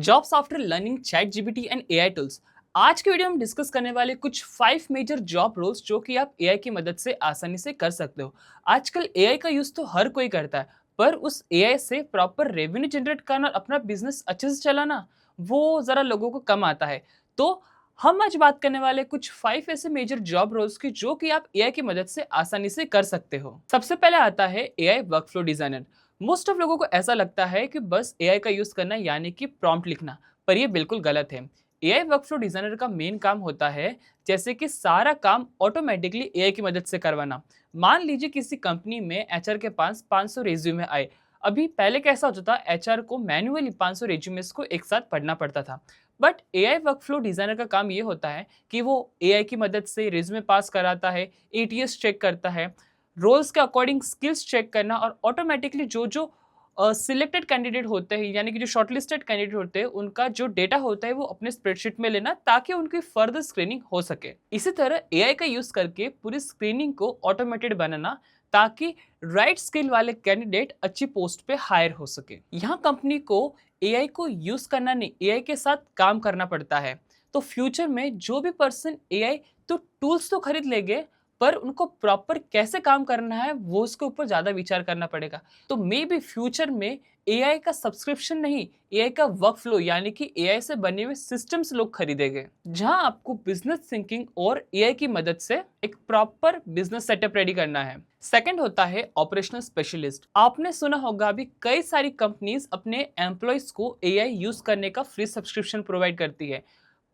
Jobs after learning chat GPT and AI tools. आज के video में डिस्कस करने वाले कुछ 5 मेजर जॉब रोल्स जो कि आप एआई की मदद से आसानी से कर सकते हो। आजकल एआई का यूज तो हर कोई करता है, पर उस एआई से प्रॉपर रेवेन्यू जनरेट करना और अपना बिजनेस अच्छे से चलाना वो जरा लोगों को कम आता है। तो हम आज बात करने वाले कुछ 5 ऐसे मेजर जॉब रोल्स की जो कि आप एआई की मदद से आसानी से कर सकते हो। सबसे पहले आता है AI workflow designer. Most of लोगों को ऐसा लगता है कि बस एआई का यूज करना यानी कि प्रॉम्प्ट लिखना, पर ये बिल्कुल गलत है। एआई वर्कफ्लो डिजाइनर का मेन काम होता है जैसे कि सारा काम ऑटोमेटिकली एआई की मदद से करवाना। मान लीजिए किसी कंपनी में एचआर के पास 500 रेज्यूमे आए। अभी पहले कैसा होता था, एचआर को मैन्युअली 500 रेज्यूमेस को एक साथ पढ़ना पड़ता था। बट एआई वर्कफ्लो डिजाइनर का काम ये होता है कि वो एआई की मदद से रेज्यूमे पास कराता है, एटीएस चेक करता है, रोल्स के अकॉर्डिंग स्किल्स चेक करना और ऑटोमेटिकली जो जो सिलेक्टेड कैंडिडेट होते हैं यानी कि जो शॉर्टलिस्टेड कैंडिडेट होते हैं उनका जो डेटा होता है वो अपने स्प्रेडशीट में लेना ताकि उनकी फर्दर स्क्रीनिंग हो सके। इसी तरह एआई का यूज करके पूरी स्क्रीनिंग को ऑटोमेटेड बनाना ताकि राइट स्किल वाले कैंडिडेट अच्छी पोस्ट पे हायर हो सके। यहाँ कंपनी को एआई को यूज करना नहीं, एआई के साथ काम करना पड़ता है। तो फ्यूचर में जो भी पर्सन एआई तो टूल्स तो खरीद लेंगे, पर उनको प्रॉपर कैसे काम करना है वो उसके ऊपर ज़्यादा विचार करना पड़ेगा। तो मे बी फ्यूचर में एआई का सब्सक्रिप्शन नहीं, एआई का वर्क फ्लो यानी कि एआई से बने हुए सिस्टम्स लोग खरीदेंगे, जहां आपको बिजनेस थिंकिंग और एआई की मदद से एक प्रॉपर बिजनेस सेटअप रेडी करना है। सेकंड होता है ऑपरेशनल स्पेशलिस्ट। आपने सुना होगा अभी कई सारी कंपनीज अपने एम्प्लॉयज को एआई यूज करने का फ्री सब्सक्रिप्शन प्रोवाइड करती है,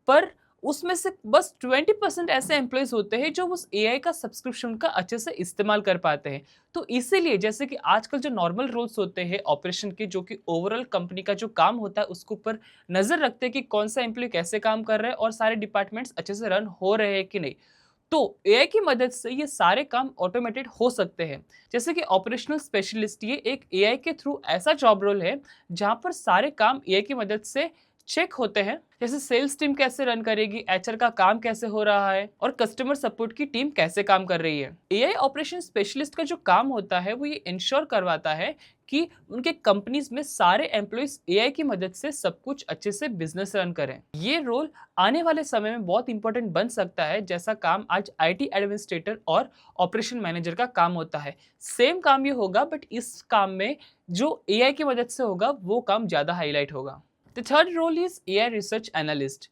पर उसमें से बस 20% ऐसे एम्प्लॉयज होते हैं जो उस एआई का सब्सक्रिप्शन का अच्छे से इस्तेमाल कर पाते हैं। तो इसीलिए जैसे कि आजकल जो नॉर्मल रोल्स होते हैं ऑपरेशन के, जो कि ओवरऑल कंपनी का जो काम होता है उसके ऊपर नजर रखते हैं कि कौन सा एम्प्लॉय कैसे काम कर रहा है और सारे डिपार्टमेंट्स अच्छे से रन हो रहे हैं कि नहीं। तो एआई की मदद से ये सारे काम ऑटोमेटेड हो सकते हैं। जैसे कि ऑपरेशनल स्पेशलिस्ट ये एक एआई के थ्रू ऐसा जॉब रोल है जहां पर सारे काम एआई की मदद से चेक होते हैं, जैसे सेल्स टीम कैसे रन करेगी, एचआर का काम कैसे हो रहा है और कस्टमर सपोर्ट की टीम कैसे काम कर रही है। एआई ऑपरेशन स्पेशलिस्ट का जो काम होता है वो ये इंश्योर करवाता है कि उनके कंपनीज में सारे एम्प्लॉइज एआई की मदद से सब कुछ अच्छे से बिजनेस रन करें। ये रोल आने वाले समय में बहुत इंपॉर्टेंट बन सकता है, जैसा काम आज आईटी एडमिनिस्ट्रेटर और ऑपरेशन मैनेजर का काम होता है। सेम काम ये होगा, बट इस काम में जो एआई की मदद से होगा वो काम ज्यादा हाईलाइट होगा। The third role is AI research analyst.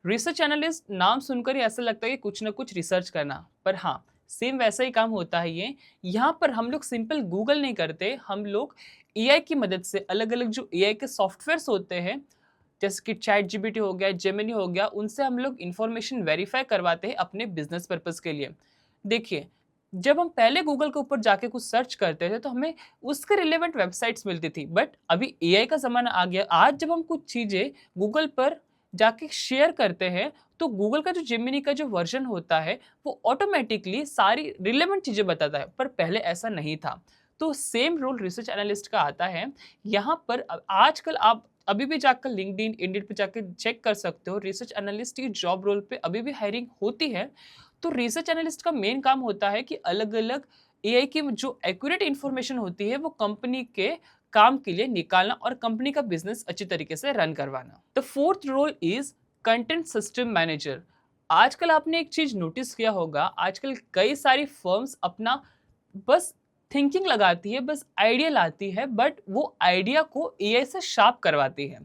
Research analyst नाम सुनकर ही ऐसा लगता है कि कुछ ना कुछ रिसर्च करना, पर हाँ, सेम वैसा ही काम होता है ये। यहाँ पर हम लोग सिंपल गूगल नहीं करते, हम लोग एआई की मदद से अलग अलग जो एआई के सॉफ्टवेयर्स होते हैं जैसे कि चैट जीपीटी हो गया, जेमिनी हो गया, उनसे हम लोग इंफॉर्मेशन वेरीफाई करवाते हैं अपने बिजनेस पर्पस के लिए। देखिए, जब हम पहले गूगल के ऊपर जाके कुछ सर्च करते थे तो हमें उसके रिलेवेंट वेबसाइट्स मिलती थी, बट अभी एआई का ज़माना आ गया। आज जब हम कुछ चीज़ें गूगल पर जाके शेयर करते हैं तो गूगल का जो जेमिनी का जो वर्जन होता है वो ऑटोमेटिकली सारी रिलेवेंट चीज़ें बताता है, पर पहले ऐसा नहीं था। तो सेम रोल रिसर्च एनालिस्ट का आता है यहाँ पर। आजकल आप अभी भी जाकर लिंक्डइन, इंडीड पे जाकर चेक कर सकते हो, रिसर्च एनालिस्ट की जॉब रोल पे अभी भी हायरिंग होती है। तो रिसर्च एनालिस्ट का मेन काम होता है कि अलग अलग एआई की जो एक्यूरेट इंफॉर्मेशन होती है वो कंपनी के काम के लिए निकालना और कंपनी का बिजनेस अच्छी तरीके से रन करवाना। The fourth role is content system manager. आजकल आपने एक चीज नोटिस किया होगा, आजकल कई सारी फर्म्स अपना बस थिंकिंग लगाती है, बस आइडिया लाती है, बट वो आइडिया को एआई से शार्प करवाती है।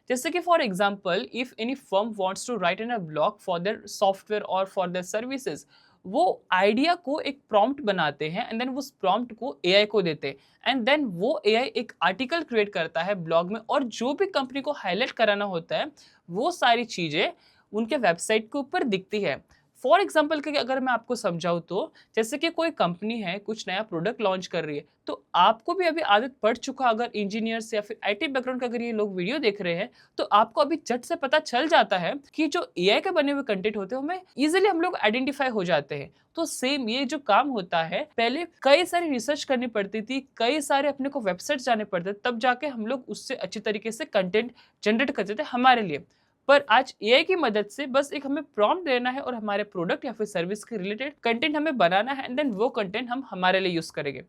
जैसे कि for example, if any firm wants to write in a blog for their software और फॉर देयर सर्विसेज, वो आइडिया को एक प्रॉम्प्ट बनाते हैं एंड देन उस प्रॉम्प्ट को एआई को देते हैं एंड देन वो एआई एक आर्टिकल क्रिएट करता है ब्लॉग में, और जो भी कंपनी को हाईलाइट कराना होता है वो सारी चीज़ें उनके वेबसाइट के ऊपर दिखती है। फॉर एग्जाम्पल के अगर मैं आपको समझाऊँ तो जैसे कि कोई कंपनी है, कुछ नया प्रोडक्ट लॉन्च कर रही है, तो आपको भी अभी आदत पड़ चुका, अगर इंजीनियर्स या फिर आईटी बैकग्राउंड का अगर ये लोग वीडियो देख रहे हैं तो आपको अभी झट से पता चल जाता है कि जो एआई के बने हुए कंटेंट होते हैं हमें इजीली हम लोग आइडेंटिफाई हो जाते हैं। तो सेम ये जो काम होता है, पहले कई सारी रिसर्च करनी पड़ती थी, कई सारे अपने को वेबसाइट जाने पड़ते थे, तब जाके हम लोग उससे अच्छी तरीके से कंटेंट जनरेट करते थे हमारे लिए। पर आज एआई की मदद से बस एक हमें प्रॉम्प्ट देना है और हमारे प्रोडक्ट या फिर सर्विस के रिलेटेड कंटेंट हमें बनाना है एंड देन वो कंटेंट हम हमारे लिए यूज करेंगे।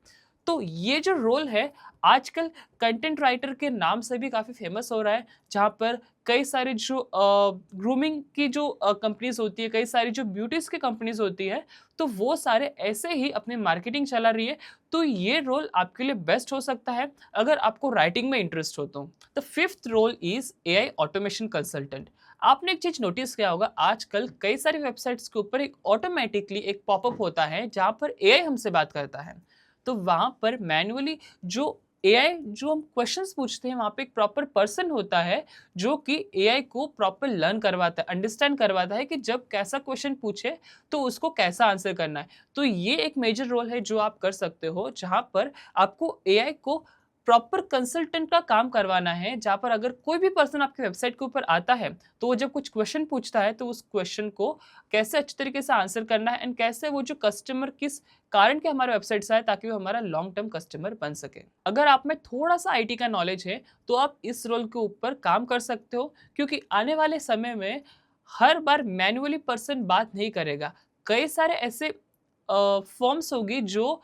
तो ये जो रोल है आजकल कंटेंट राइटर के नाम से भी काफ़ी फेमस हो रहा है, जहाँ पर कई सारे जो ग्रूमिंग की जो कंपनीज़ होती है, कई सारी जो ब्यूटीज़ की कंपनीज़ होती है, तो वो सारे ऐसे ही अपनी मार्केटिंग चला रही है। तो ये रोल आपके लिए बेस्ट हो सकता है अगर आपको राइटिंग में इंटरेस्ट हो तो। The fifth role is AI automation consultant. आपने एक चीज़ नोटिस किया होगा, आजकल कई सारी वेबसाइट्स के ऊपर एक ऑटोमैटिकली एक पॉपअप होता है, जहाँ पर एआई हमसे बात करता है। तो वहाँ पर मैन्युअली जो एआई जो हम क्वेश्चंस पूछते हैं, वहाँ पे एक प्रॉपर पर्सन होता है जो कि एआई को प्रॉपर लर्न करवाता है, अंडरस्टैंड करवाता है कि जब कैसा क्वेश्चन पूछे तो उसको कैसा आंसर करना है। तो ये एक मेजर रोल है जो आप कर सकते हो, जहाँ पर आपको एआई को प्रॉपर कंसल्टेंट का काम करवाना है, जहाँ पर अगर कोई भी पर्सन आपकी वेबसाइट के ऊपर आता है, तो वो जब कुछ क्वेश्चन पूछता है, तो उस क्वेश्चन को कैसे अच्छे तरीके से आंसर करना है एंड कैसे वो जो कस्टमर किस कारण के हमारे वेबसाइट से आए ताकि वो हमारा लॉन्ग टर्म कस्टमर बन सके। अगर आप में थोड़ा-सा आईटी का नॉलेज है, तो आप इस रोल के ऊपर काम कर सकते हो, क्योंकि आने वाले समय में हर बार मैन्युअली पर्सन बात नहीं करेगा। कई सारे ऐसे फॉर्म्स होगी जो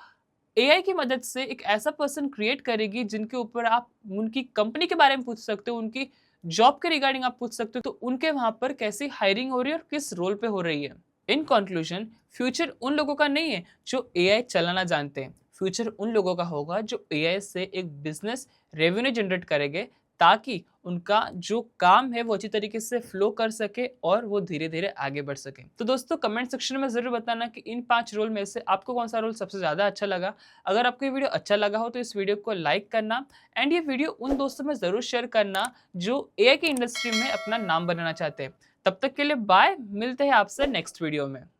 एआई की मदद से एक ऐसा पर्सन क्रिएट करेगी जिनके ऊपर आप उनकी कंपनी के बारे में पूछ सकते हो, उनकी जॉब के रिगार्डिंग आप पूछ सकते हो, तो उनके वहाँ पर कैसी हायरिंग हो रही है और किस रोल पे हो रही है। इन कंक्लूजन, फ्यूचर उन लोगों का नहीं है जो एआई चलाना जानते हैं। फ्यूचर उन लोगों का होगा जो एआई से एक बिज़नेस रेवेन्यू जनरेट करेंगे, ताकि उनका जो काम है वो अच्छी तरीके से फ्लो कर सके और वो धीरे-धीरे आगे बढ़ सके। तो दोस्तों, कमेंट सेक्शन में ज़रूर बताना कि इन 5 रोल में से आपको कौन-सा रोल सबसे ज़्यादा अच्छा लगा। अगर आपको ये वीडियो अच्छा लगा हो तो इस वीडियो को लाइक करना एंड ये वीडियो उन दोस्तों में ज़रूर शेयर करना जो एआई की इंडस्ट्री में अपना नाम बनाना चाहते हैं। तब तक के लिए बाय, मिलते हैं आपसे नेक्स्ट वीडियो में।